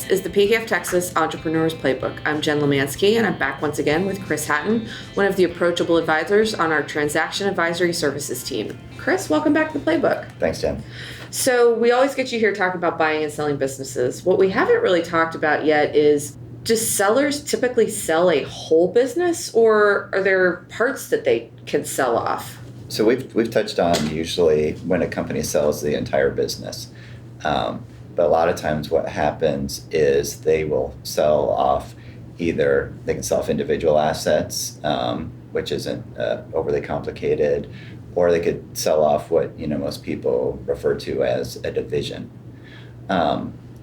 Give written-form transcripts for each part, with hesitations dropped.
is the PKF Texas Entrepreneur's Playbook. I'm Jen Lemansky, and I'm back once again with Chris Hatten, one of the approachable advisors on our Transaction Advisory Services team. Chris, welcome back to the Playbook. Thanks, Jen. So we always get you here talking about buying and selling businesses. What we haven't really talked about yet is, do sellers typically sell a whole business, or are there parts that they can sell off? So we've touched on usually when a company sells the entire business. But a lot of times what happens is they will sell off either, they can sell off individual assets, which isn't overly complicated, or they could sell off what most people refer to as a division.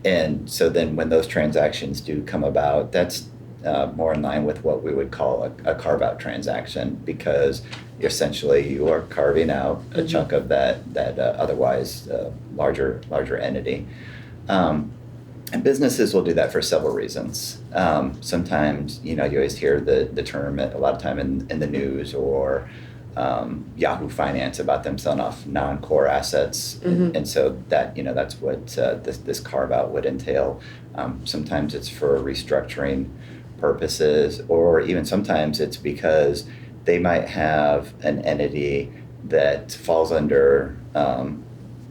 And so then when those transactions do come about, that's more in line with what we would call a carve-out transaction, because essentially you are carving out a chunk of that otherwise larger entity. And businesses will do that for several reasons. Sometimes, you always hear the term a lot of time in the news, or Yahoo Finance about them selling off non-core assets. And so that, that's what this carve-out would entail. Sometimes it's for restructuring purposes, or even sometimes it's because they might have an entity that falls under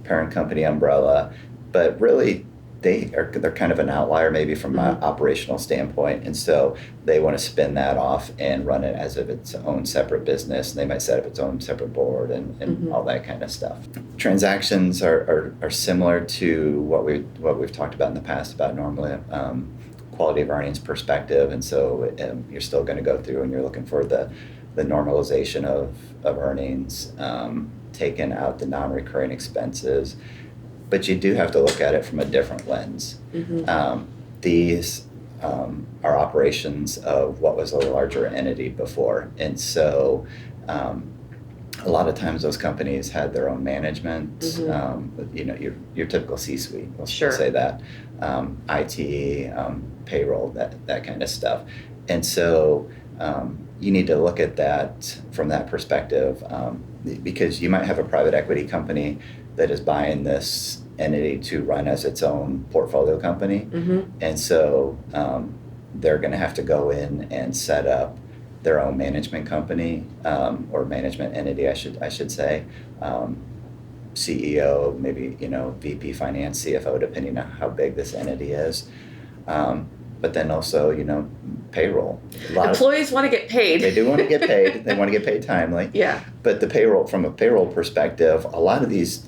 parent company umbrella, but really they're kind of an outlier maybe from an operational standpoint, and so they want to spin that off and run it as if it's own separate business, and they might set up its own separate board and all that kind of stuff. Transactions are similar to what we've talked about in the past about normally quality of earnings perspective, and so you're still going to go through and you're looking for the normalization of earnings, taking out the non-recurring expenses. But you do have to look at it from a different lens. These are operations of what was a larger entity before. And so a lot of times those companies had their own management, your typical C-suite, let's say that, IT, payroll, that kind of stuff. And so you need to look at that from that perspective, because you might have a private equity company that is buying this entity to run as its own portfolio company. And so they're going to have to go in and set up their own management company, or management entity, I should say, CEO, maybe VP finance, CFO, depending on how big this entity is. But then also, payroll. Employees want to get paid. They do want to get paid. They want to get paid timely. Yeah. But the payroll, from a payroll perspective, a lot of these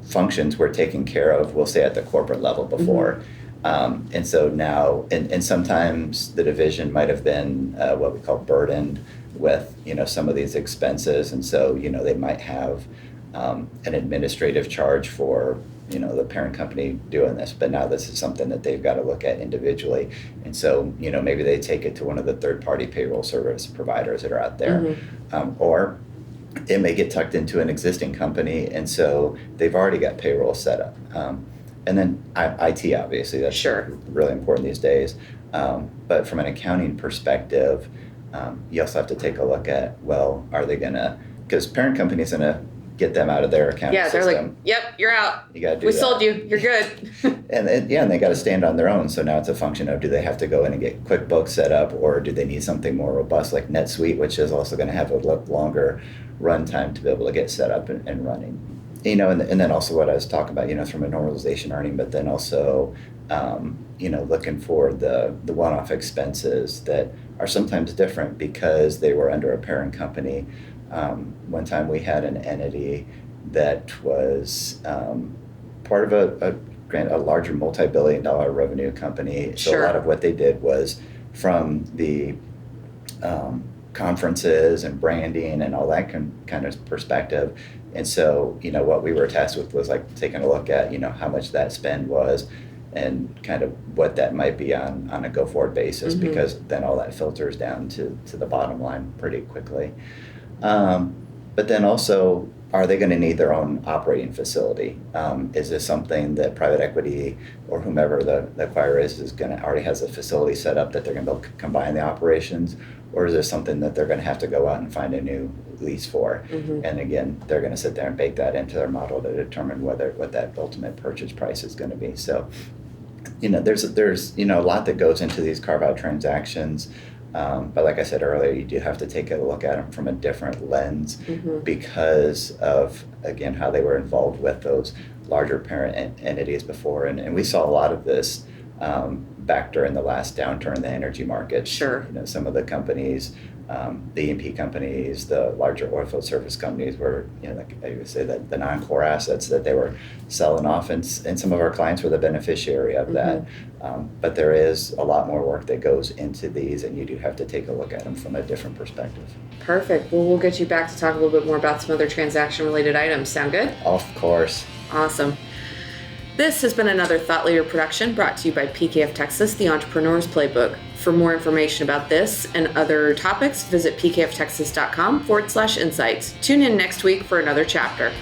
functions were taken care of, we'll say, at the corporate level before. And so now, and sometimes the division might have been what we call burdened with, some of these expenses. And so, they might have an administrative charge for the parent company doing this, but now this is something that they've got to look at individually. And so, maybe they take it to one of the third-party payroll service providers that are out there. Or it may get tucked into an existing company, and so they've already got payroll set up. And then IT, obviously, that's really important these days. But from an accounting perspective, you also have to take a look at, well, are they going to, because parent company's going to get them out of their accounting system. Yeah, they're like, yep, you're out. You got to do we that. sold you. You're good. and they got to stand on their own. So now it's a function of, do they have to go in and get QuickBooks set up, or do they need something more robust like NetSuite, which is also going to have a longer run time to be able to get set up and running. And then also what I was talking about, from a normalization earning, but then also, looking for the one-off expenses that are sometimes different because they were under a parent company. One time we had an entity that was part of a larger multi-billion-dollar revenue company. So a lot of what they did was from the conferences and branding and all that kind of perspective. And so, what we were tasked with was like taking a look at, how much that spend was and kind of what that might be on a go-forward basis, because then all that filters down to the bottom line pretty quickly. But then also, are they going to need their own operating facility? Is this something that private equity or whomever the acquirer is going to already has a facility set up that they're going to combine the operations? Or is this something that they're going to have to go out and find a new lease for? And again, they're going to sit there and bake that into their model to determine what that ultimate purchase price is going to be. So there's a lot that goes into these carve out transactions. But like I said earlier, you do have to take a look at them from a different lens because of, again, how they were involved with those larger parent entities before. And we saw a lot of this back during the last downturn in the energy market. Sure. Some of the companies, the E&P companies, the larger oilfield service companies were, like I would say, that the non-core assets that they were selling off, and some of our clients were the beneficiary of that. But there is a lot more work that goes into these, and you do have to take a look at them from a different perspective. Perfect. Well, we'll get you back to talk a little bit more about some other transaction-related items. Sound good? Of course. Awesome. This has been another Thought Leader production brought to you by PKF Texas, the Entrepreneur's Playbook. For more information about this and other topics, visit pkftexas.com/insights. Tune in next week for another chapter.